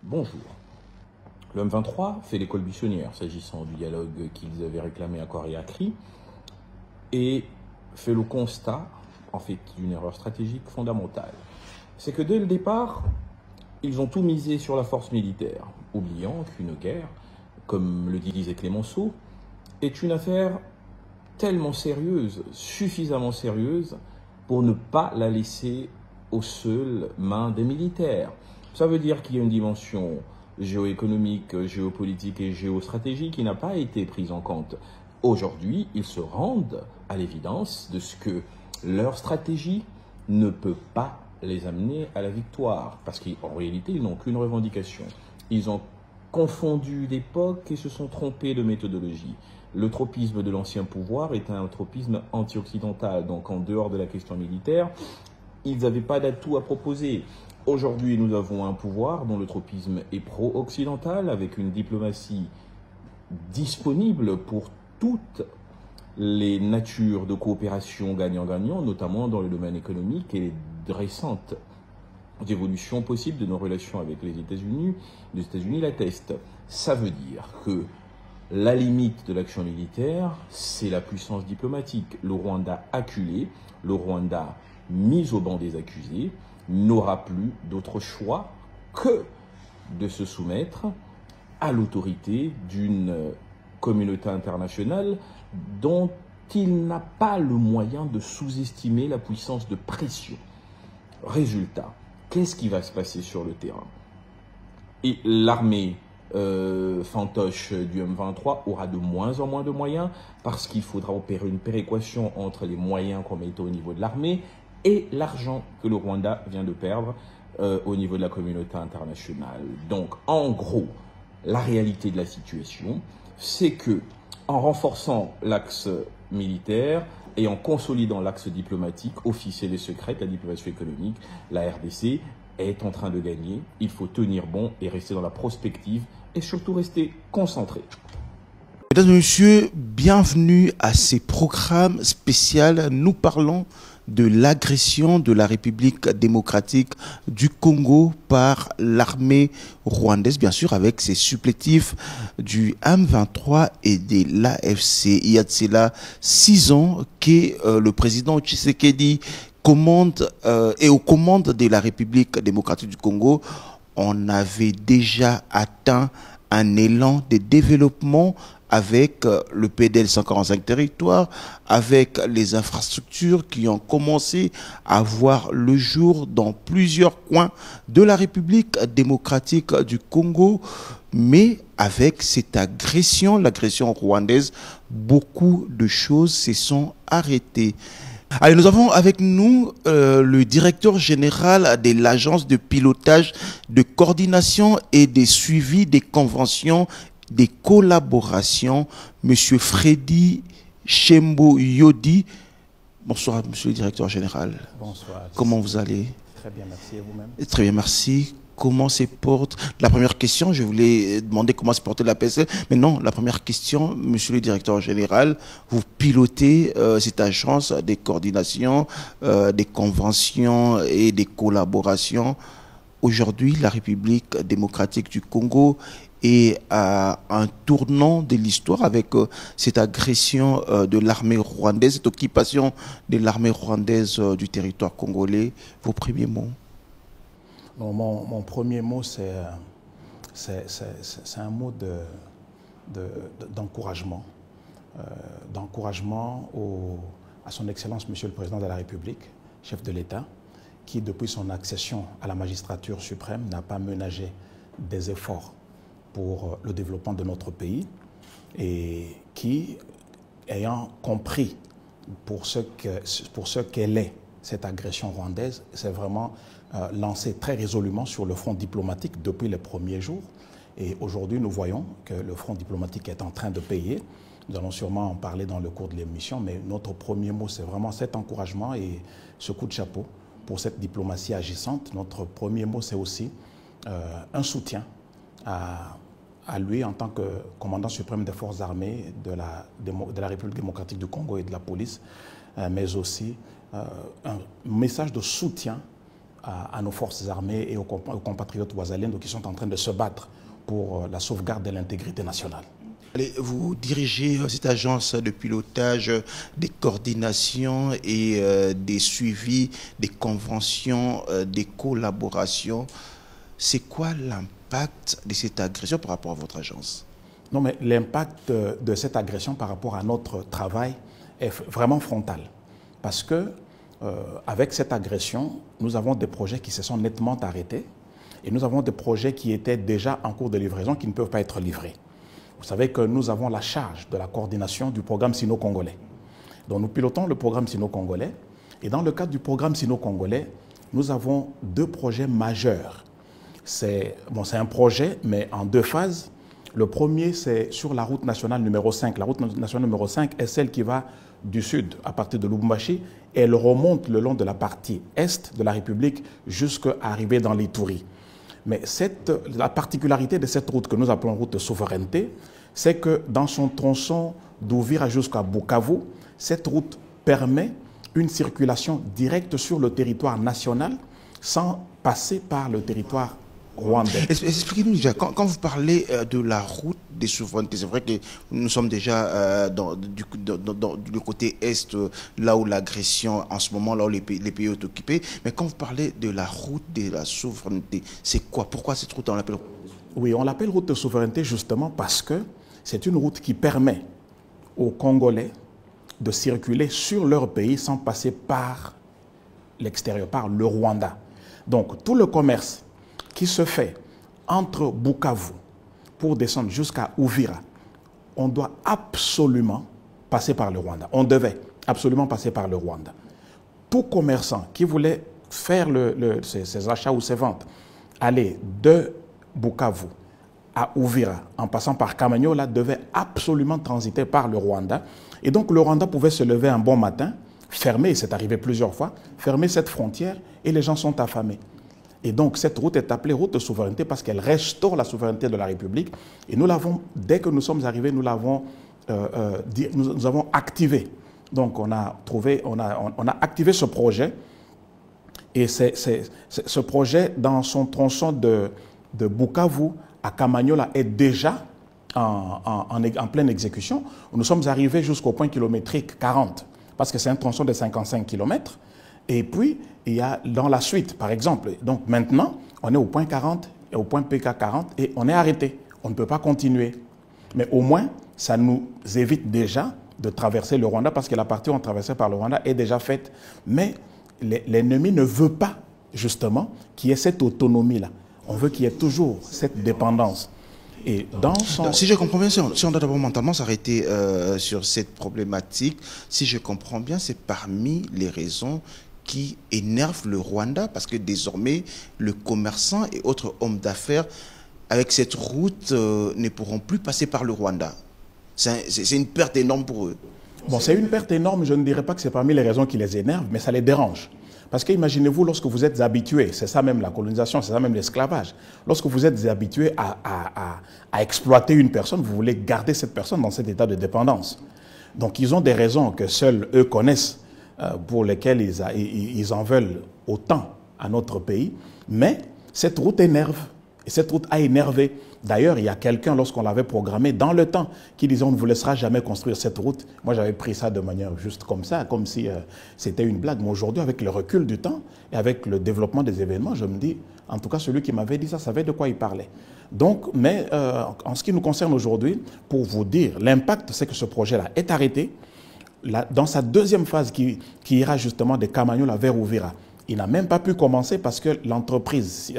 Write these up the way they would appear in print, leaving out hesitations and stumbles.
Bonjour. Le M23 fait l'école buissonnière s'agissant du dialogue qu'ils avaient réclamé à corps et à cri et fait le constat, en fait, d'une erreur stratégique fondamentale. C'est que dès le départ, ils ont tout misé sur la force militaire, oubliant qu'une guerre, comme le disait Clémenceau, est une affaire tellement sérieuse, suffisamment sérieuse, pour ne pas la laisser aux seules mains des militaires. Ça veut dire qu'il y a une dimension géoéconomique, géopolitique et géostratégique qui n'a pas été prise en compte. Aujourd'hui, ils se rendent à l'évidence de ce que leur stratégie ne peut pas les amener à la victoire. Parce qu'en réalité, ils n'ont qu'une revendication. Ils ont confondu d'époque et se sont trompés de méthodologie. Le tropisme de l'ancien pouvoir est un tropisme anti-occidental. Donc en dehors de la question militaire, ils n'avaient pas d'atout à proposer. Aujourd'hui, nous avons un pouvoir dont le tropisme est pro-occidental, avec une diplomatie disponible pour toutes les natures de coopération gagnant-gagnant, notamment dans le domaine économique, et les récentes évolutions possibles de nos relations avec les États-Unis l'attestent. Ça veut dire que la limite de l'action militaire, c'est la puissance diplomatique. Le Rwanda acculé, le Rwanda mis au banc des accusés, n'aura plus d'autre choix que de se soumettre à l'autorité d'une communauté internationale dont il n'a pas le moyen de sous-estimer la puissance de pression. Résultat, qu'est-ce qui va se passer sur le terrain? Et l'armée fantoche du M23 aura de moins en moins de moyens parce qu'il faudra opérer une péréquation entre les moyens qu'on met au niveau de l'armée et l'argent que le Rwanda vient de perdre au niveau de la communauté internationale. Donc, en gros, la réalité de la situation, c'est que en renforçant l'axe militaire et en consolidant l'axe diplomatique, officiel et secret, la diplomatie économique, la RDC est en train de gagner. Il faut tenir bon et rester dans la prospective et surtout rester concentré. Mesdames et messieurs, bienvenue à ces programmes spéciaux. Nous parlons de l'agression de la République démocratique du Congo par l'armée rwandaise, bien sûr avec ses supplétifs du M23 et de l'AFC. Il y a de cela 6 ans que le président Tshisekedi est aux commandes de la République démocratique du Congo. On avait déjà atteint un élan de développement avec le PDL 145 territoires, avec les infrastructures qui ont commencé à voir le jour dans plusieurs coins de la République démocratique du Congo. Mais avec cette agression, l'agression rwandaise, beaucoup de choses se sont arrêtées. Allez, nous avons avec nous le directeur général de l'agence de pilotage, de coordination et de suivi des conventions, des collaborations, Monsieur Freddy Chembo Yodi. Bonsoir, Monsieur le directeur général. Bonsoir. Comment vous allez? Très bien, merci. Et vous-même? Très bien, merci. Comment se porte? La première question, je voulais demander comment se portait la PSL. Mais non, la première question, Monsieur le directeur général, vous pilotez cette agence des coordinations, des conventions et des collaborations. Aujourd'hui, la République démocratique du Congo est à un tournant de l'histoire avec cette agression de l'armée rwandaise, cette occupation de l'armée rwandaise du territoire congolais. Vos premiers mots? Non, mon premier mot, c'est un mot d'encouragement. D'encouragement à son Excellence, Monsieur le Président de la République, chef de l'État, qui, depuis son accession à la magistrature suprême, n'a pas ménagé des efforts pour le développement de notre pays et qui, ayant compris pour ce qu'elle est, cette agression rwandaise, s'est vraiment lancé très résolument sur le front diplomatique depuis les premiers jours. Et aujourd'hui, nous voyons que le front diplomatique est en train de payer Nous allons sûrement en parler dans le cours de l'émission, mais notre premier mot, c'est vraiment cet encouragement et ce coup de chapeau pour cette diplomatie agissante. Notre premier mot, c'est aussi un soutien à lui en tant que commandant suprême des forces armées de la République démocratique du Congo et de la police, mais aussi un message de soutien à nos forces armées et aux compatriotes ouazaliens qui sont en train de se battre pour la sauvegarde de l'intégrité nationale. Vous dirigez cette agence de pilotage des coordinations et des suivis, des conventions, des collaborations. C'est quoi l'impact de cette agression par rapport à votre agence? Non, mais l'impact de cette agression par rapport à notre travail est vraiment frontal. Parce que avec cette agression, nous avons des projets qui se sont nettement arrêtés et nous avons des projets qui étaient déjà en cours de livraison qui ne peuvent pas être livrés. Vous savez que nous avons la charge de la coordination du programme sino-congolais. Donc nous pilotons le programme sino-congolais et dans le cadre du programme sino-congolais, nous avons deux projets majeurs. C'est un projet, mais en deux phases. Le premier, c'est sur la route nationale numéro 5. La route nationale numéro 5 est celle qui va du sud, à partir de Lubumbashi, et elle remonte le long de la partie est de la République jusqu'à arriver dans l'Ituri. Mais la particularité de cette route que nous appelons route de souveraineté, c'est que dans son tronçon d'Ouvira jusqu'à Bukavu, cette route permet une circulation directe sur le territoire national sans passer par le territoire rwandais. Expliquez-nous déjà, quand vous parlez de la route des souverainetés, c'est vrai que nous sommes déjà du côté est, là où l'agression, en ce moment, là où les pays sont occupés, mais quand vous parlez de la route de la souveraineté, c'est quoi? Pourquoi cette route, on l'appelle? Oui, on l'appelle route de souveraineté justement parce que c'est une route qui permet aux Congolais de circuler sur leur pays sans passer par l'extérieur, par le Rwanda. Donc tout le commerce qui se fait entre Bukavu pour descendre jusqu'à Uvira, on doit absolument passer par le Rwanda. On devait absolument passer par le Rwanda. Tout commerçant qui voulait faire ses achats ou ses ventes, aller de Bukavu à Uvira en passant par Kamanyola, devait absolument transiter par le Rwanda. Et donc le Rwanda pouvait se lever un bon matin, fermer, c'est arrivé plusieurs fois, fermer cette frontière et les gens sont affamés. Et donc cette route est appelée route de souveraineté parce qu'elle restaure la souveraineté de la République. Et nous l'avons, dès que nous sommes arrivés, nous l'avons nous avons activé. Donc on a activé ce projet. Et ce projet, dans son tronçon de Bukavu à Kamanyola, est déjà en pleine exécution. Nous sommes arrivés jusqu'au point kilométrique 40, parce que c'est un tronçon de 55 km. Et puis, il y a dans la suite, par exemple, donc maintenant, on est au point 40 et au point PK 40 et on est arrêté. On ne peut pas continuer. Mais au moins, ça nous évite déjà de traverser le Rwanda parce que la partie où on traversait par le Rwanda est déjà faite. Mais l'ennemi ne veut pas, justement, qu'il y ait cette autonomie-là. On veut qu'il y ait toujours cette dépendance. Et si je comprends bien, si on doit d'abord mentalement s'arrêter sur cette problématique, si je comprends bien, c'est parmi les raisons qui énervent le Rwanda, parce que désormais, le commerçant et autres hommes d'affaires, avec cette route, ne pourront plus passer par le Rwanda. C'est une perte énorme pour eux. Bon, c'est une perte énorme, je ne dirais pas que c'est parmi les raisons qui les énervent, mais ça les dérange. Parce que imaginez-vous, lorsque vous êtes habitué, c'est ça même la colonisation, c'est ça même l'esclavage, lorsque vous êtes habitué à exploiter une personne, vous voulez garder cette personne dans cet état de dépendance. Donc ils ont des raisons que seuls eux connaissent, pour lesquelles ils en veulent autant à notre pays, mais cette route énerve, et cette route a énervé. D'ailleurs, il y a quelqu'un, lorsqu'on l'avait programmé dans le temps, qui disait on ne vous laissera jamais construire cette route. Moi, j'avais pris ça de manière juste comme ça, comme si c'était une blague. Mais aujourd'hui, avec le recul du temps et avec le développement des événements, je me dis, en tout cas, celui qui m'avait dit ça savait de quoi il parlait. Donc, mais en ce qui nous concerne aujourd'hui, pour vous dire, l'impact, c'est que ce projet-là est arrêté. Dans sa deuxième phase, qui ira justement de Kamanyola vers Uvira, il n'a même pas pu commencer parce que l'entreprise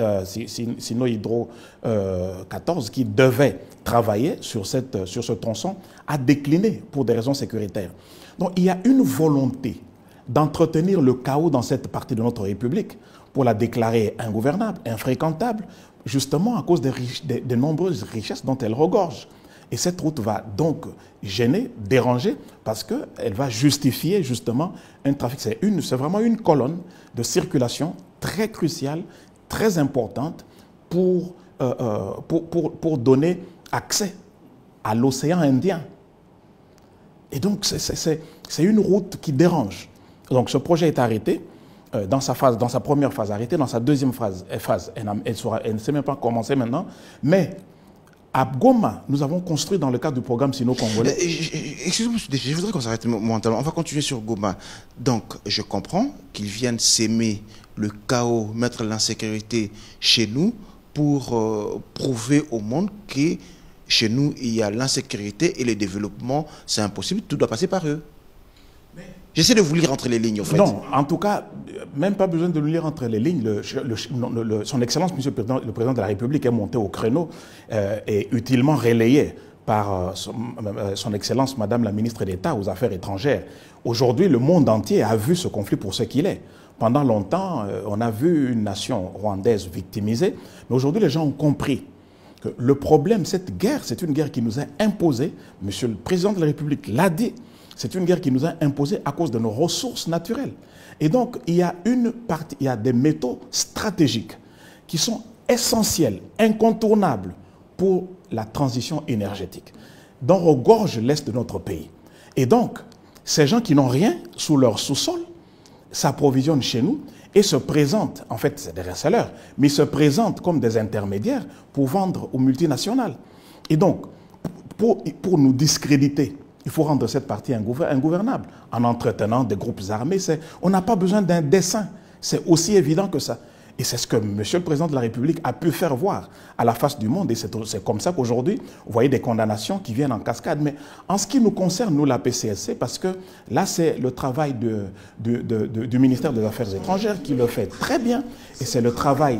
Sino Hydro 14, qui devait travailler sur ce tronçon, a décliné pour des raisons sécuritaires. Donc il y a une volonté d'entretenir le chaos dans cette partie de notre République pour la déclarer ingouvernable, infréquentable, justement à cause des nombreuses richesses dont elle regorge. Et cette route va donc gêner, déranger, parce qu'elle va justifier justement un trafic. C'est vraiment une colonne de circulation très cruciale, très importante pour donner accès à l'océan Indien. Et donc, c'est une route qui dérange. Donc, ce projet est arrêté dans sa première phase arrêtée, dans sa deuxième phase elle ne s'est même pas commencée maintenant, mais à Goma, nous avons construit dans le cadre du programme sino-congolais. Excusez-moi, je voudrais qu'on s'arrête momentanément. On va continuer sur Goma. Donc, je comprends qu'ils viennent s'aimer le chaos, mettre l'insécurité chez nous pour prouver au monde que chez nous, il y a l'insécurité et le développement, c'est impossible, tout doit passer par eux. J'essaie de vous lire entre les lignes, en fait. Non, en tout cas, même pas besoin de nous lire entre les lignes. Son Excellence, Monsieur le Président de la République, est monté au créneau et utilement relayé par son Excellence, Madame la Ministre d'État aux Affaires étrangères. Aujourd'hui, le monde entier a vu ce conflit pour ce qu'il est. Pendant longtemps, on a vu une nation rwandaise victimisée, mais aujourd'hui, les gens ont compris que le problème, cette guerre, c'est une guerre qui nous a imposé. Monsieur le Président de la République l'a dit. C'est une guerre qui nous a imposé à cause de nos ressources naturelles. Et donc, il y a des métaux stratégiques qui sont essentiels, incontournables pour la transition énergétique, dont regorge l'Est de notre pays. Et donc, ces gens qui n'ont rien sous leur sous-sol s'approvisionnent chez nous et se présentent, en fait, c'est des resellers, mais ils se présentent comme des intermédiaires pour vendre aux multinationales. Et donc, pour nous discréditer, il faut rendre cette partie ingouvernable en entretenant des groupes armés. On n'a pas besoin d'un dessein. C'est aussi évident que ça. Et c'est ce que Monsieur le Président de la République a pu faire voir à la face du monde. Et c'est comme ça qu'aujourd'hui, vous voyez des condamnations qui viennent en cascade. Mais en ce qui nous concerne, nous, la PCSC, parce que là, c'est le travail du ministère des Affaires étrangères qui le fait très bien. Et c'est le travail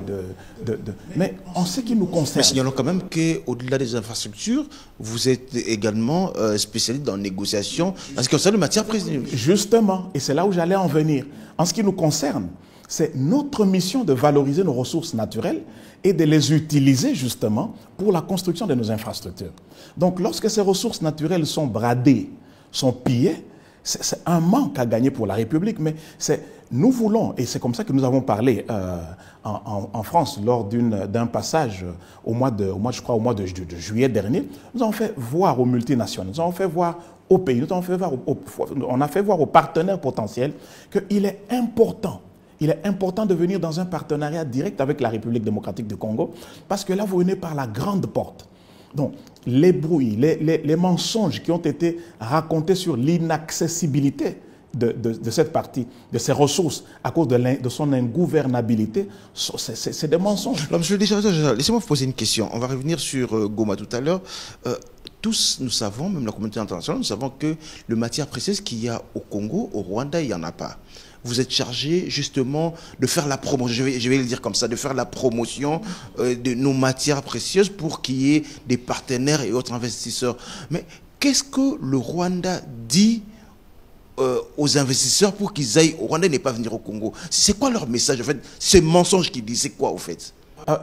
Mais en ce qui nous concerne... Mais signalons quand même qu'au-delà des infrastructures, vous êtes également spécialiste dans la négociation en ce qui concerne les matières précieuses. Justement, et c'est là où j'allais en venir. En ce qui nous concerne, c'est notre mission de valoriser nos ressources naturelles et de les utiliser justement pour la construction de nos infrastructures. Donc lorsque ces ressources naturelles sont bradées, sont pillées, c'est un manque à gagner pour la République, mais nous voulons, et c'est comme ça que nous avons parlé en France lors d'un passage au mois de juillet dernier, nous avons fait voir aux multinationales, nous avons fait voir aux pays, on a fait voir aux partenaires potentiels qu'il est important. Il est important de venir dans un partenariat direct avec la République démocratique du Congo, parce que là, vous venez par la grande porte. Donc, les bruits, les mensonges qui ont été racontés sur l'inaccessibilité de cette partie, de ses ressources, à cause de son ingouvernabilité, c'est des mensonges. Alors, monsieur le directeur, laissez-moi vous poser une question. On va revenir sur Goma tout à l'heure. Tous, nous savons, même la communauté internationale, nous savons que les matières précieuses qu'il y a au Congo, au Rwanda, il n'y en a pas. Vous êtes chargé justement de faire la promotion, je vais le dire comme ça, de faire la promotion de nos matières précieuses pour qu'il y ait des partenaires et autres investisseurs. Mais qu'est-ce que le Rwanda dit aux investisseurs pour qu'ils aillent au Rwanda et ne pas venir au Congo? C'est quoi leur message en fait? Ces mensonges qu'ils disent, c'est quoi au fait?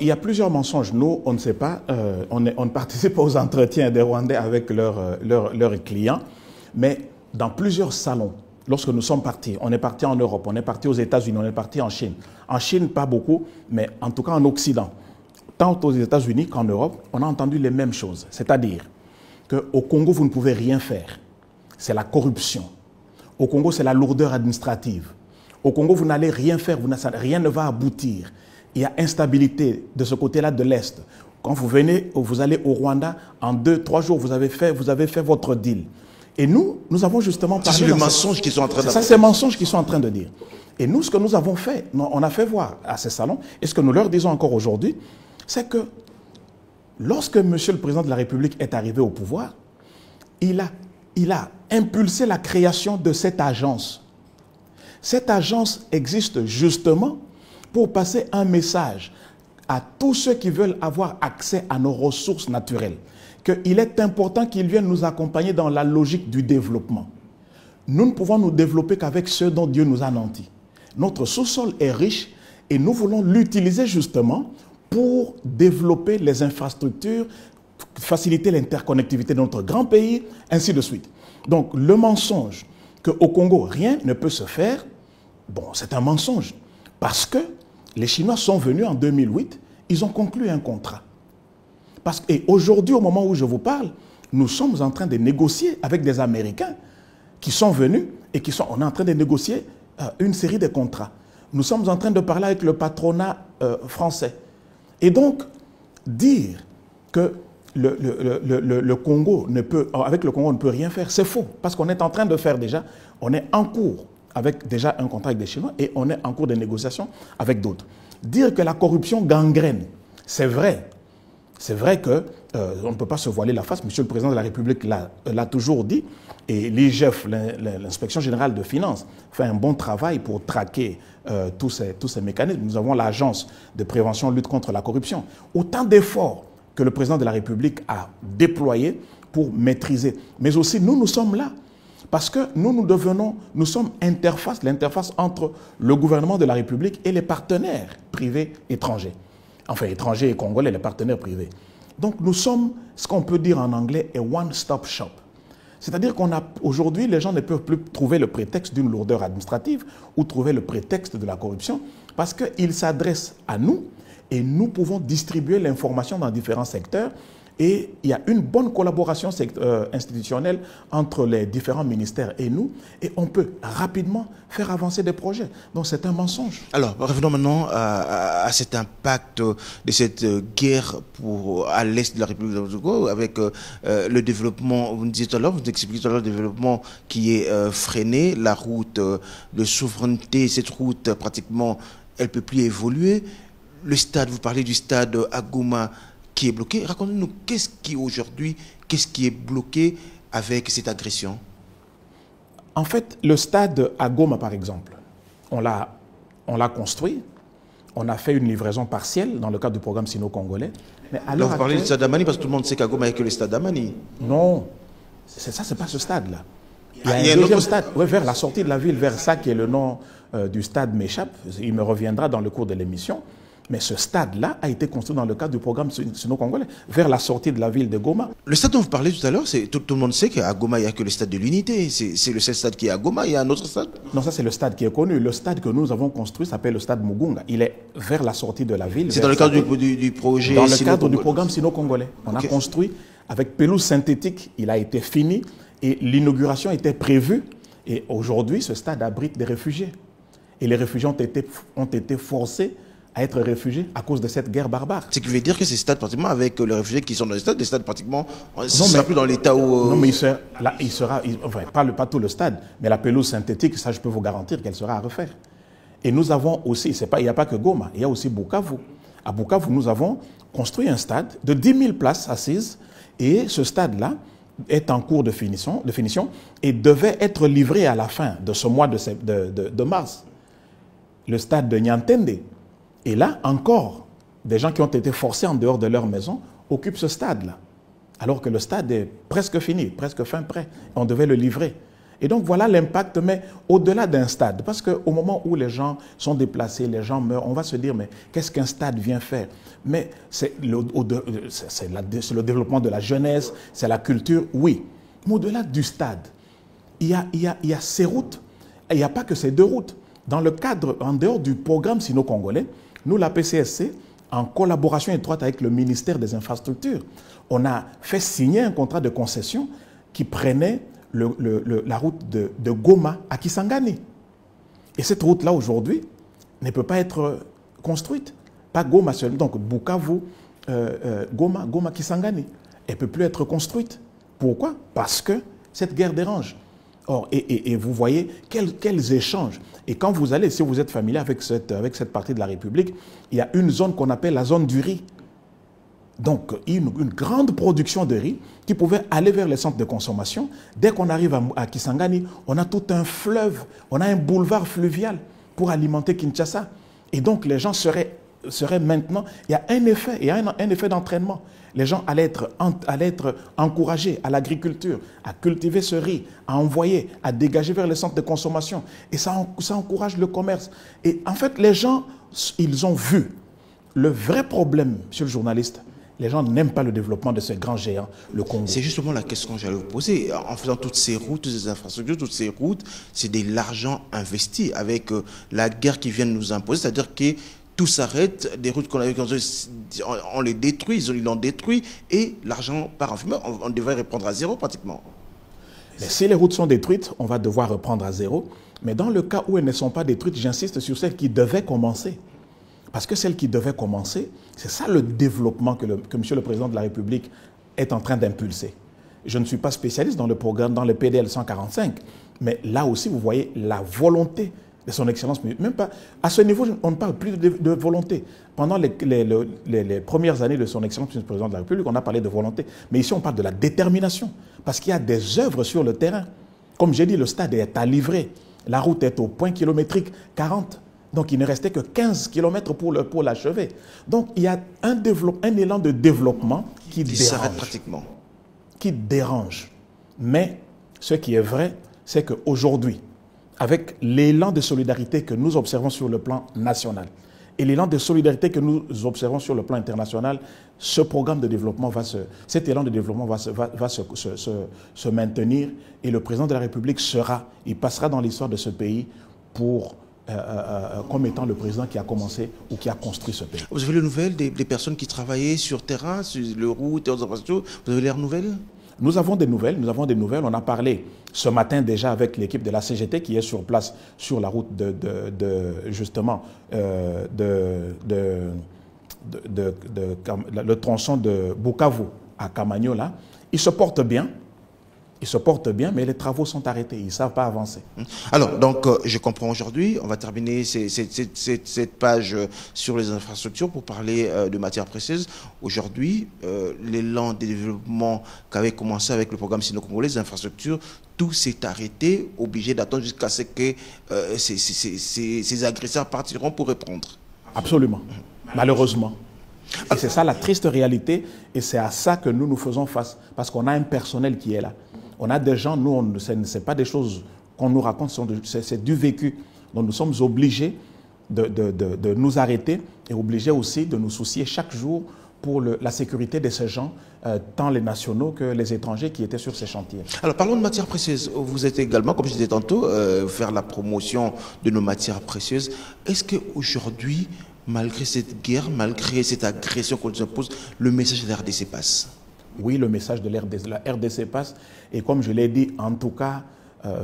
Il y a plusieurs mensonges. Nous, on ne sait pas. On ne participe pas aux entretiens des Rwandais avec leurs clients. Mais dans plusieurs salons, lorsque nous sommes partis, on est parti en Europe, on est parti aux États-Unis, on est parti en Chine. En Chine, pas beaucoup, mais en tout cas en Occident. Tant aux États-Unis qu'en Europe, on a entendu les mêmes choses. C'est-à-dire qu'au Congo, vous ne pouvez rien faire. C'est la corruption. Au Congo, c'est la lourdeur administrative. Au Congo, vous n'allez rien faire, rien ne va aboutir. Il y a instabilité de ce côté-là de l'Est. Quand vous venez, vous allez au Rwanda, en 2-3 jours, vous avez fait votre deal. Et nous avons justement parlé... C'est le mensonge qu'ils sont en train de dire. C'est ces mensonges qu'ils sont en train de dire. Et nous, ce que nous avons fait, on a fait voir à ces salons, et ce que nous leur disons encore aujourd'hui, c'est que lorsque Monsieur le Président de la République est arrivé au pouvoir, il a impulsé la création de cette agence. Cette agence existe justement pour passer un message à tous ceux qui veulent avoir accès à nos ressources naturelles, qu'il est important qu'ils viennent nous accompagner dans la logique du développement. Nous ne pouvons nous développer qu'avec ce dont Dieu nous a nantis. Notre sous-sol est riche et nous voulons l'utiliser justement pour développer les infrastructures faciliter l'interconnectivité de notre grand pays, ainsi de suite. Donc le mensonge qu'au Congo, rien ne peut se faire, bon, c'est un mensonge. Parce que les Chinois sont venus en 2008, ils ont conclu un contrat. Et aujourd'hui, au moment où je vous parle, nous sommes en train de négocier avec des Américains qui sont venus et on est en train de négocier une série de contrats. Nous sommes en train de parler avec le patronat français. Et donc, dire que le Congo avec le Congo, on ne peut rien faire, c'est faux. Parce qu'on est en train de faire déjà, on est en cours avec déjà un contrat avec des Chinois et on est en cours de négociation avec d'autres. Dire que la corruption gangrène, c'est vrai. C'est vrai qu'on ne peut pas se voiler la face. Monsieur le Président de la République l'a toujours dit. Et l'IGF, l'Inspection Générale de Finances, fait un bon travail pour traquer tous ces mécanismes. Nous avons l'Agence de prévention lutte contre la corruption. Autant d'efforts que le Président de la République a déployés pour maîtriser. Mais aussi, nous sommes là. Parce que nous sommes l'interface entre le gouvernement de la République et les partenaires privés étrangers. Enfin, étrangers et congolais, les partenaires privés. Donc, nous sommes ce qu'on peut dire en anglais un one-stop shop. C'est-à-dire qu'aujourd'hui, les gens ne peuvent plus trouver le prétexte d'une lourdeur administrative ou trouver le prétexte de la corruption parce qu'ils s'adressent à nous et nous pouvons distribuer l'information dans différents secteurs. Et il y a une bonne collaboration institutionnelle entre les différents ministères et nous, et on peut rapidement faire avancer des projets. Donc c'est un mensonge. Alors, revenons maintenant à cet impact de cette guerre à l'est de la République du Congo, avec le développement, vous nous disiez tout à l'heure, vous expliquez tout à l'heure, le développement qui est freiné, la route de souveraineté, cette route pratiquement, elle ne peut plus évoluer. Le stade, vous parlez du stade à Goma, qui est bloqué. Racontez-nous, qu'est-ce qui est bloqué avec cette agression? En fait, le stade à Goma, par exemple, on l'a construit, on a fait une livraison partielle dans le cadre du programme sino-congolais. Alors vous parlez du stade d'Amani parce que tout le monde sait qu'à Goma, il n'y a que le stade d'Amani. Non, c'est pas ce stade-là. Il y a un deuxième stade, vers la sortie de la ville, vers ça qui est le nom du stade m'échappe. Il me reviendra dans le cours de l'émission. Mais ce stade-là a été construit dans le cadre du programme sino-congolais, vers la sortie de la ville de Goma. Le stade dont vous parlez tout à l'heure, tout le monde sait qu'à Goma, il n'y a que le stade de l'unité. C'est le seul stade qui est à Goma, il y a un autre stade? Non, ça c'est le stade qui est connu. Le stade que nous avons construit s'appelle le stade Mugunga. Il est vers la sortie de la ville. C'est dans le cadre du projet dans le cadre du programme sino-congolais. On a construit avec pelouse synthétique, il a été fini et l'inauguration était prévue. Et aujourd'hui, ce stade abrite des réfugiés. Et les réfugiés ont été forcés à être réfugiés à cause de cette guerre barbare. Ce qui veut dire que ces stades, pratiquement, avec les réfugiés qui sont dans les stades, des stades pratiquement, ne sera plus dans l'état où... Non, mais il sera enfin, pas tout le stade, mais la pelouse synthétique, ça je peux vous garantir qu'elle sera à refaire. Et nous avons aussi, il n'y a pas que Goma, il y a aussi Bukavu. À Bukavu, nous avons construit un stade de 10 000 places assises, et ce stade-là est en cours de finition et devait être livré à la fin de ce mois de mars. Le stade de Niantende. Et là, encore, des gens qui ont été forcés en dehors de leur maison occupent ce stade-là. Alors que le stade est presque fini, presque fin prêt. On devait le livrer. Et donc, voilà l'impact, mais au-delà d'un stade. Parce qu'au moment où les gens sont déplacés, les gens meurent, on va se dire, mais qu'est-ce qu'un stade vient faire? Mais c'est le développement de la jeunesse, c'est la culture, oui. Mais au-delà du stade, il y a ces routes. Et il n'y a pas que ces deux routes. Dans le cadre, en dehors du programme sino-congolais, nous, la PCSC, en collaboration étroite avec le ministère des Infrastructures, on a fait signer un contrat de concession qui prenait la route de Goma à Kisangani. Et cette route-là, aujourd'hui, ne peut pas être construite. Pas Goma seul, donc Bukavu, Goma, Kisangani. Elle ne peut plus être construite. Pourquoi? Parce que cette guerre dérange. Or, et vous voyez quels échanges. Et quand vous allez, si vous êtes familier avec cette partie de la République, il y a une zone qu'on appelle la zone du riz. Donc, une grande production de riz qui pouvait aller vers les centres de consommation. Dès qu'on arrive à Kisangani, on a tout un fleuve, on a un boulevard fluvial pour alimenter Kinshasa. Et donc, les gens seraient maintenant... Il y a un effet d'entraînement. Les gens allaient être encouragés à l'agriculture, à cultiver ce riz, à envoyer, à dégager vers les centres de consommation. Et ça encourage le commerce. Et en fait, les gens, ils ont vu le vrai problème, monsieur le journaliste, Les gens n'aiment pas le développement de ce grand géant, le Congo. C'est justement la question que j'allais vous poser. En faisant toutes ces routes, toutes ces infrastructures, toutes ces routes, c'est de l'argent investi avec la guerre qui vient de nous imposer. C'est-à-dire que tout s'arrête, des routes qu'on avait, on les détruit, ils l'ont détruit, et l'argent part en fumée. On devrait reprendre à zéro pratiquement. Mais si les routes sont détruites, on va devoir reprendre à zéro. Mais dans le cas où elles ne sont pas détruites, j'insiste sur celles qui devaient commencer. Parce que celles qui devaient commencer, c'est ça le développement que M. le Président de la République est en train d'impulser. Je ne suis pas spécialiste dans le programme, dans le PDL 145, mais là aussi, vous voyez la volonté de son Excellence. Même pas, à ce niveau, on ne parle plus de volonté. Pendant les premières années de son Excellence, M. le Président de la République, on a parlé de volonté. Mais ici, on parle de la détermination. Parce qu'il y a des œuvres sur le terrain. Comme j'ai dit, le stade est à livrer. La route est au point kilométrique 40. Donc, il ne restait que 15 km pour l'achever. Donc, il y a un élan de développement qui dérange. Pratiquement. Qui dérange. Mais ce qui est vrai, c'est qu'aujourd'hui, avec l'élan de solidarité que nous observons sur le plan national et l'élan de solidarité que nous observons sur le plan international, ce programme de développement cet élan de développement va se maintenir, et le président de la République il passera dans l'histoire de ce pays comme étant le président qui a commencé ou qui a construit ce pays. Vous avez les nouvelles des personnes qui travaillaient sur terrain, sur le route et autres infrastructures? Vous avez les nouvelles? Nous avons des nouvelles. On a parlé ce matin déjà avec l'équipe de la CGT qui est sur place sur la route le tronçon de Bukavu à Kamanyola. Ils se portent bien. Mais les travaux sont arrêtés. Ils ne savent pas avancer. Alors, donc, je comprends aujourd'hui. On va terminer cette page sur les infrastructures pour parler de matières précieuses. Aujourd'hui, l'élan de développement qu'avait commencé avec le programme sino-congolais, les infrastructures, tout s'est arrêté, obligé d'attendre jusqu'à ce que ces agresseurs partiront pour reprendre. Absolument. Malheureusement. Et c'est ça la triste réalité, et c'est à ça que nous faisons face, parce qu'on a un personnel qui est là. On a des gens, nous, ce n'est pas des choses qu'on nous raconte, c'est du vécu. Donc nous sommes obligés de nous arrêter et obligés aussi de nous soucier chaque jour pour la sécurité de ces gens, tant les nationaux que les étrangers qui étaient sur ces chantiers. Alors parlons de matières précieuses. Vous êtes également, comme je disais tantôt, faire la promotion de nos matières précieuses. Est-ce qu'aujourd'hui, malgré cette guerre, malgré cette agression qu'on nous impose, le message de la RDC passe? Oui, le message de la RDC passe. Et comme je l'ai dit, en tout cas,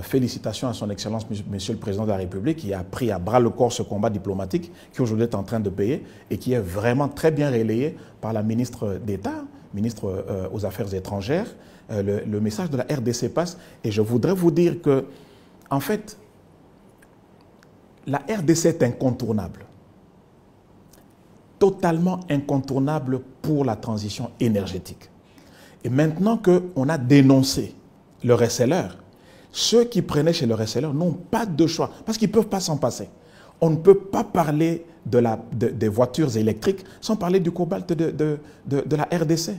félicitations à son Excellence, Monsieur le Président de la République, qui a pris à bras le corps ce combat diplomatique, qui aujourd'hui est en train de payer et qui est vraiment très bien relayé par la ministre d'État, ministre aux Affaires étrangères. Le message de la RDC passe. Et je voudrais vous dire que, en fait, la RDC est incontournable. Totalement incontournable pour la transition énergétique. Et maintenant qu'on a dénoncé le receleur, ceux qui prenaient chez le receleur n'ont pas de choix, parce qu'ils ne peuvent pas s'en passer. On ne peut pas parler des voitures électriques sans parler du cobalt de la RDC.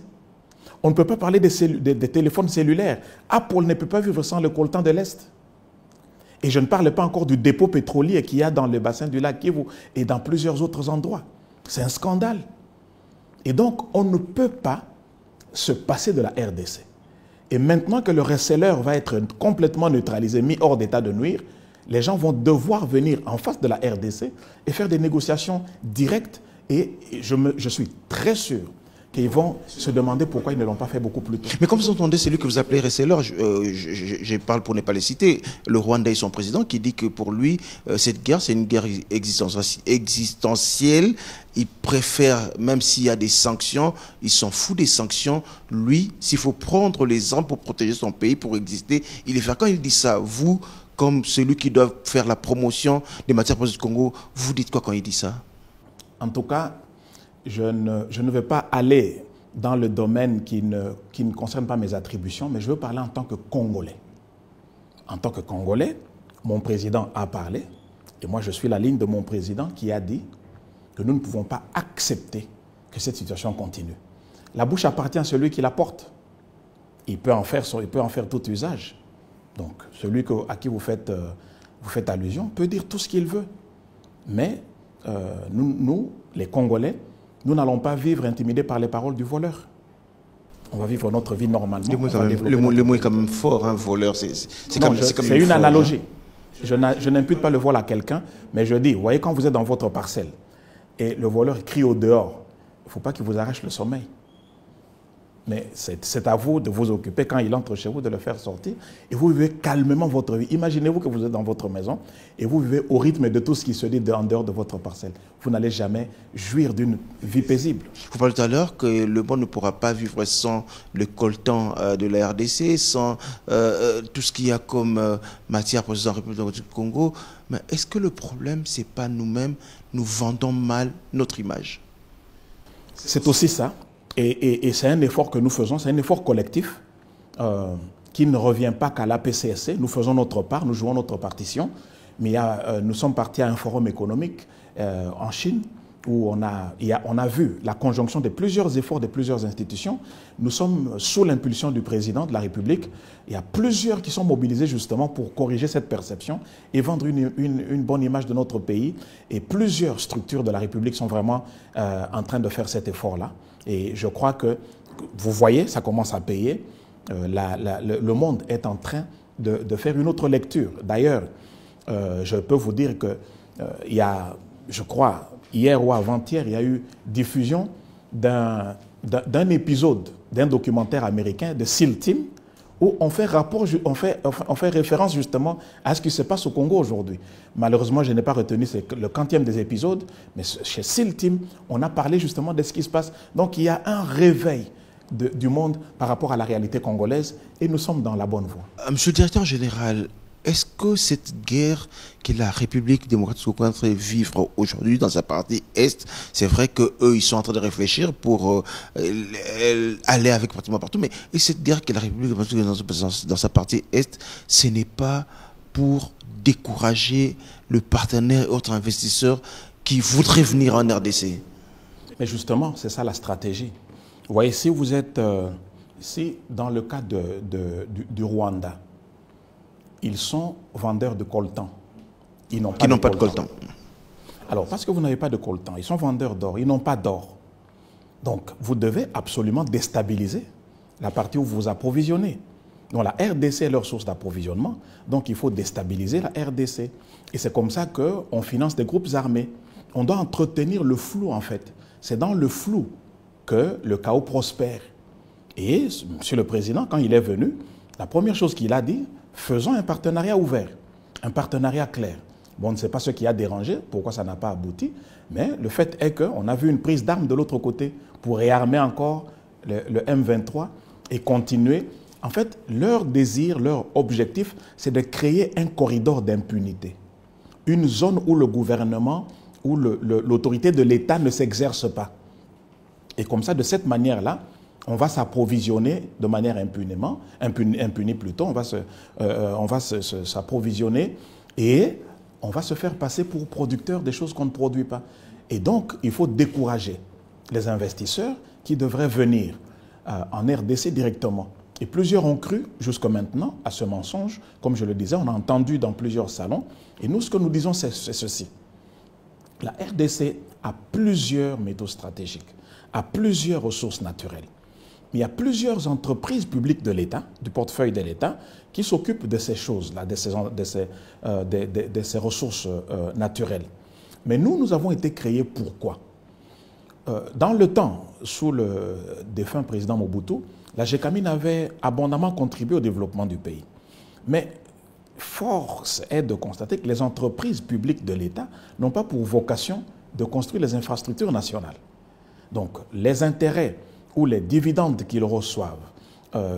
On ne peut pas parler des téléphones cellulaires. Apple ne peut pas vivre sans le coltan de l'Est. Et je ne parle pas encore du dépôt pétrolier qu'il y a dans le bassin du lac Kivu et dans plusieurs autres endroits. C'est un scandale. Et donc, on ne peut pas se passer de la RDC. Et maintenant que le receleur va être complètement neutralisé, mis hors d'état de nuire, les gens vont devoir venir en face de la RDC et faire des négociations directes. Et je suis très sûr qu'ils vont se demander pourquoi ils ne l'ont pas fait beaucoup plus tôt. Mais comme vous entendez celui que vous appelez receleur, je parle pour ne pas les citer, le Rwanda et son président qui dit que pour lui, cette guerre, c'est une guerre existentielle. Il préfère, même s'il y a des sanctions, il s'en fout des sanctions. Lui, s'il faut prendre les armes pour protéger son pays, pour exister, il est fait. Quand il dit ça, vous, comme celui qui doit faire la promotion des matières précieuses du Congo, vous dites quoi quand il dit ça? En tout cas, je ne vais pas aller dans le domaine qui ne concerne pas mes attributions, mais je veux parler en tant que Congolais. En tant que Congolais, mon président a parlé, et moi je suis la ligne de mon président qui a dit que nous ne pouvons pas accepter que cette situation continue. La bouche appartient à celui qui la porte. Il peut en faire tout usage. Donc, celui à qui vous faites allusion peut dire tout ce qu'il veut. Mais nous, les Congolais, nous n'allons pas vivre intimidés par les paroles du voleur. On va vivre notre vie normalement. Le mot est quand même fort, hein, voleur. C'est une analogie. Je n'impute pas le vol à quelqu'un, mais je dis, vous voyez, quand vous êtes dans votre parcelle et le voleur crie au dehors, il ne faut pas qu'il vous arrache le sommeil. Mais c'est à vous de vous occuper quand il entre chez vous, de le faire sortir. Et vous vivez calmement votre vie. Imaginez-vous que vous êtes dans votre maison et vous vivez au rythme de tout ce qui se dit en dehors de votre parcelle. Vous n'allez jamais jouir d'une vie paisible. Vous parlez tout à l'heure que le monde ne pourra pas vivre sans le coltan de la RDC, sans tout ce qu'il y a comme matière processée en République du Congo. Mais est-ce que le problème, ce n'est pas nous-mêmes, nous vendons mal notre image? C'est aussi ça. Et c'est un effort que nous faisons, c'est un effort collectif qui ne revient pas qu'à l'APCSC. Nous faisons notre part, nous jouons notre partition, mais nous sommes partis à un forum économique en Chine où on a vu la conjonction de plusieurs efforts de plusieurs institutions. Nous sommes sous l'impulsion du président de la République. Il y a plusieurs qui sont mobilisés justement pour corriger cette perception et vendre une bonne image de notre pays. Et plusieurs structures de la République sont vraiment en train de faire cet effort-là. Et je crois que, vous voyez, ça commence à payer. Le monde est en train de faire une autre lecture. D'ailleurs, je peux vous dire qu'il y a, je crois, hier ou avant-hier, il y a eu diffusion d'un épisode d'un documentaire américain de SEAL Team où on fait référence justement à ce qui se passe au Congo aujourd'hui. Malheureusement, je n'ai pas retenu le 40e des épisodes, mais chez SEAL Team, on a parlé justement de ce qui se passe. Donc il y a un réveil du monde par rapport à la réalité congolaise et nous sommes dans la bonne voie. Monsieur le directeur général, est-ce que cette guerre que la République démocratique du Congo est en train de vivre aujourd'hui dans sa partie Est, c'est vrai qu'eux, ils sont en train de réfléchir pour aller avec pratiquement partout, mais et cette guerre que la République démocratique dans sa partie Est, ce n'est pas pour décourager le partenaire et autres investisseurs qui voudraient venir en RDC? Mais justement, c'est ça la stratégie. Vous voyez, si vous êtes, si dans le cas du Rwanda, ils sont vendeurs de coltan. Ils n'ont pas de coltan. Alors, parce que vous n'avez pas de coltan, ils sont vendeurs d'or, ils n'ont pas d'or. Donc, vous devez absolument déstabiliser la partie où vous vous approvisionnez. Donc, la RDC est leur source d'approvisionnement, donc il faut déstabiliser la RDC. Et c'est comme ça qu'on finance des groupes armés. On doit entretenir le flou, en fait. C'est dans le flou que le chaos prospère. Et Monsieur le Président, quand il est venu, la première chose qu'il a dit, faisons un partenariat ouvert, un partenariat clair. Bon, on ne sait pas ce qui a dérangé, pourquoi ça n'a pas abouti, mais le fait est qu'on a vu une prise d'armes de l'autre côté pour réarmer encore le M23 et continuer. En fait, leur désir, leur objectif, c'est de créer un corridor d'impunité. Une zone où le gouvernement, où l'autorité de l'État ne s'exerce pas. Et comme ça, de cette manière-là, on va s'approvisionner de manière impunie plutôt, on va s'approvisionner et on va se faire passer pour producteurs des choses qu'on ne produit pas. Et donc, il faut décourager les investisseurs qui devraient venir en RDC directement. Et plusieurs ont cru jusqu'à maintenant à ce mensonge. Comme je le disais, on a entendu dans plusieurs salons. Et nous, ce que nous disons, c'est ceci. La RDC a plusieurs métaux stratégiques, a plusieurs ressources naturelles. Il y a plusieurs entreprises publiques de l'État, du portefeuille de l'État, qui s'occupent de ces choses-là, de ces ressources naturelles. Mais nous avons été créés pourquoi? Dans le temps, sous le défunt président Mobutu, la GECAMINE avait abondamment contribué au développement du pays. Mais force est de constater que les entreprises publiques de l'État n'ont pas pour vocation de construire les infrastructures nationales. Donc, les intérêts ou les dividendes qu'ils reçoivent,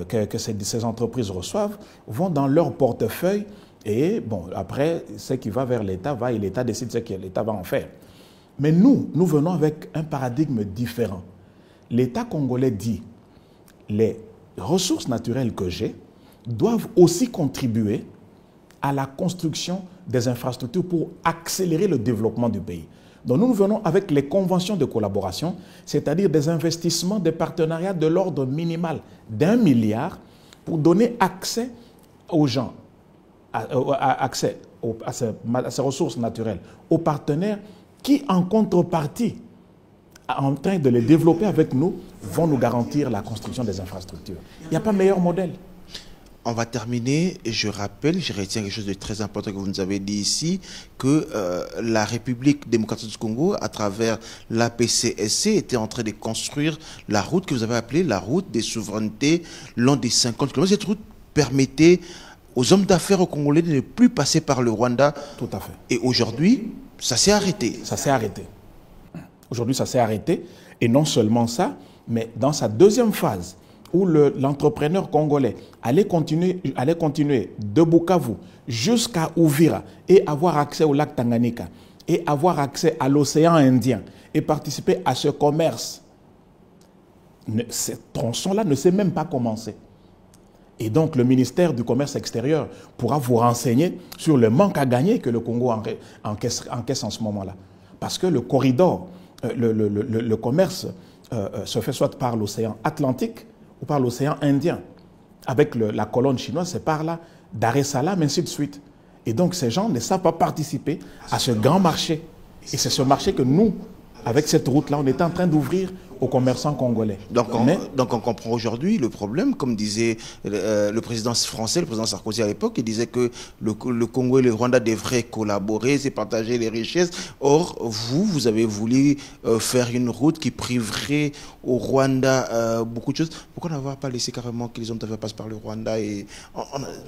que ces entreprises reçoivent, vont dans leur portefeuille et, bon, après, ce qui va vers l'État va et l'État décide ce que l'État va en faire. Mais nous venons avec un paradigme différent. L'État congolais dit, les ressources naturelles que j'ai doivent aussi contribuer à la construction des infrastructures pour accélérer le développement du pays. Donc nous venons avec les conventions de collaboration, c'est-à-dire des investissements, des partenariats de l'ordre minimal d'1 milliard pour donner accès aux gens, accès à ces ressources naturelles, aux partenaires qui, en contrepartie, en train de les développer avec nous, vont nous garantir la construction des infrastructures. Il n'y a pas meilleur modèle. On va terminer, et je rappelle, je retiens quelque chose de très important que vous nous avez dit ici, que la République démocratique du Congo, à travers l'APCSC, était en train de construire la route que vous avez appelée la route des souverainetés, long des 50 km. Cette route permettait aux hommes d'affaires au Congolais de ne plus passer par le Rwanda. Tout à fait. Et aujourd'hui, ça s'est arrêté. Ça s'est arrêté. Aujourd'hui, ça s'est arrêté. Et non seulement ça, mais dans sa deuxième phase, où l'entrepreneur congolais allait continuer de Bukavu jusqu'à Uvira et avoir accès au lac Tanganyika et avoir accès à l'océan Indien et participer à ce commerce. Ce tronçon-là ne s'est même pas commencé. Et donc le ministère du Commerce extérieur pourra vous renseigner sur le manque à gagner que le Congo encaisse en ce moment-là. Parce que le corridor, le commerce se fait soit par l'océan Atlantique ou par l'océan Indien. Avec la colonne chinoise, c'est par là, Dar es Salaam, ainsi de suite. Et donc ces gens ne savent pas participer à ce grand marché. Et c'est ce marché que nous, avec cette route-là, on est en train d'ouvrir aux commerçants congolais. Donc on comprend aujourd'hui le problème, comme disait le président français, le président Sarkozy à l'époque, il disait que le Congo et le Rwanda devraient collaborer, se partager les richesses. Or, vous avez voulu faire une route qui priverait au Rwanda beaucoup de choses. Pourquoi n'avoir pas laissé carrément que les hommes d'affaires passent par le Rwanda et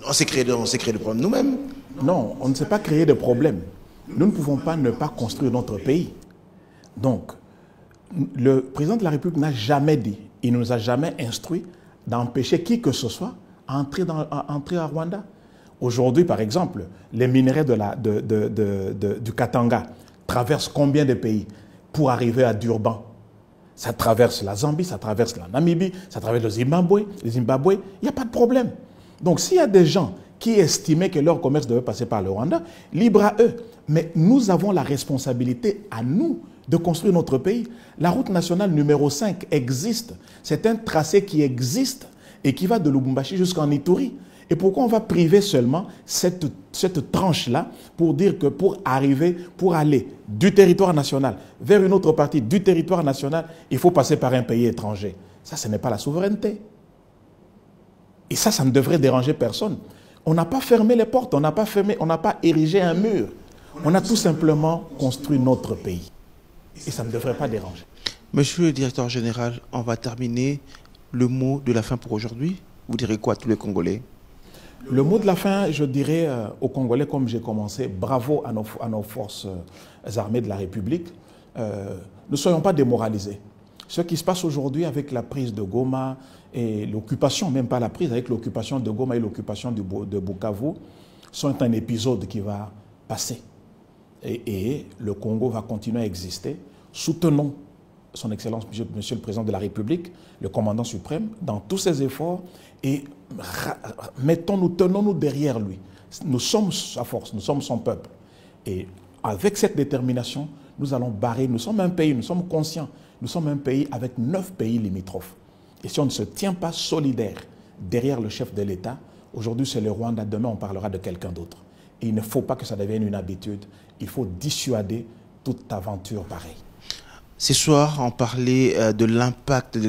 on s'est créé des problèmes nous-mêmes? Non, on ne s'est pas créé de problèmes. Nous ne pouvons pas ne pas construire notre pays. Donc, le président de la République n'a jamais dit, il ne nous a jamais instruit d'empêcher qui que ce soit à entrer à Rwanda. Aujourd'hui, par exemple, les minerais du Katanga traversent combien de pays pour arriver à Durban? Ça traverse la Zambie, ça traverse la Namibie, ça traverse le Zimbabwe. Il n'y a pas de problème. Donc, s'il y a des gens qui estimaient que leur commerce devait passer par le Rwanda, libre à eux. Mais nous avons la responsabilité à nous de construire notre pays. La route nationale numéro 5 existe. C'est un tracé qui existe et qui va de Lubumbashi jusqu'en Ituri. Et pourquoi on va priver seulement cette tranche-là pour dire que pour aller du territoire national vers une autre partie du territoire national, il faut passer par un pays étranger? Ça, ce n'est pas la souveraineté. Et ça ne devrait déranger personne. On n'a pas fermé les portes, on n'a pas érigé un mur. On a tout simplement construit notre pays. Et ça ne devrait pas déranger. Monsieur le directeur général, on va terminer. Le mot de la fin pour aujourd'hui. Vous direz quoi à tous les Congolais? Le mot de la fin, je dirais aux Congolais, comme j'ai commencé, bravo à nos forces armées de la République. Ne soyons pas démoralisés. Ce qui se passe aujourd'hui avec la prise de Goma et l'occupation, même pas la prise, avec l'occupation de Goma et l'occupation de Bukavu, sont un épisode qui va passer. Et le Congo va continuer à exister. Soutenons son Excellence, Monsieur le Président de la République, le commandant suprême, dans tous ses efforts et tenons-nous derrière lui. Nous sommes sa force, nous sommes son peuple. Et avec cette détermination, nous allons barrer. Nous sommes un pays, nous sommes conscients, nous sommes un pays avec 9 pays limitrophes. Et si on ne se tient pas solidaire derrière le chef de l'État, aujourd'hui c'est le Rwanda, demain on parlera de quelqu'un d'autre. Et il ne faut pas que ça devienne une habitude. Il faut dissuader toute aventure pareille. Ce soir, on parlait de l'impact de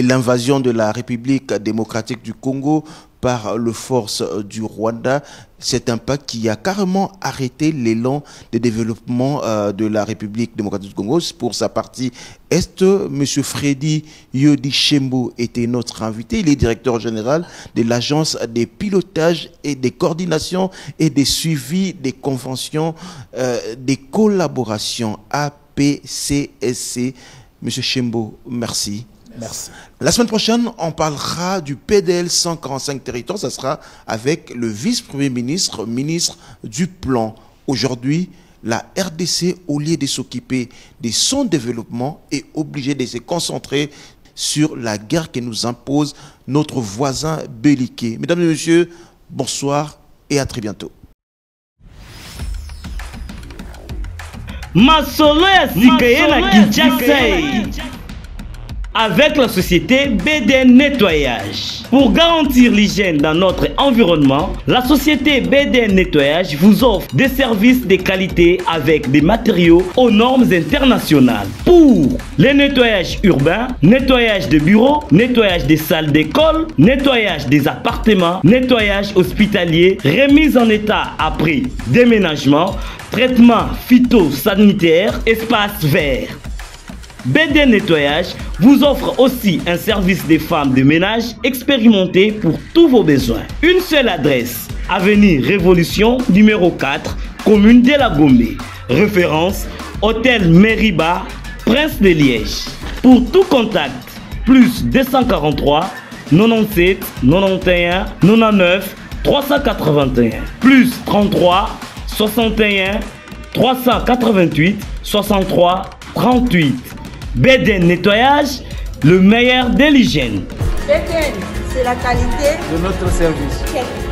l'invasion de la République démocratique du Congo par les forces du Rwanda. Cet impact qui a carrément arrêté l'élan de développement de la République démocratique du Congo. Pour sa partie Est, M. Freddy Yodi Shembo était notre invité. Il est directeur général de l'Agence des pilotages et des coordinations et des suivis des conventions des collaborations APCSC. M. Shembo, merci. Merci. La semaine prochaine, on parlera du PDL 145 territoires. Ça sera avec le vice-premier ministre, ministre du Plan. Aujourd'hui, la RDC, au lieu de s'occuper de son développement, est obligée de se concentrer sur la guerre que nous impose notre voisin belliqué. Mesdames et messieurs, bonsoir et à très bientôt. Masolo ya sika ye na Kinshasa. avec la société BDN Nettoyage. Pour garantir l'hygiène dans notre environnement, la société BDN Nettoyage vous offre des services de qualité avec des matériaux aux normes internationales. Pour les nettoyages urbains, nettoyage de bureaux, nettoyage des salles d'école, nettoyage des appartements, nettoyage hospitalier, remise en état après déménagement, traitement phytosanitaire, espace vert. BDN Nettoyage vous offre aussi un service des femmes de ménage expérimentées pour tous vos besoins. Une seule adresse, avenue Révolution, numéro 4, commune de la Gombe. Référence, Hôtel Meriba, Prince de Liège. Pour tout contact, plus 243 97 91 99 381, plus 33 61 388 63 38. BDN Nettoyage, le meilleur de l'hygiène. BDN, c'est la qualité de notre service.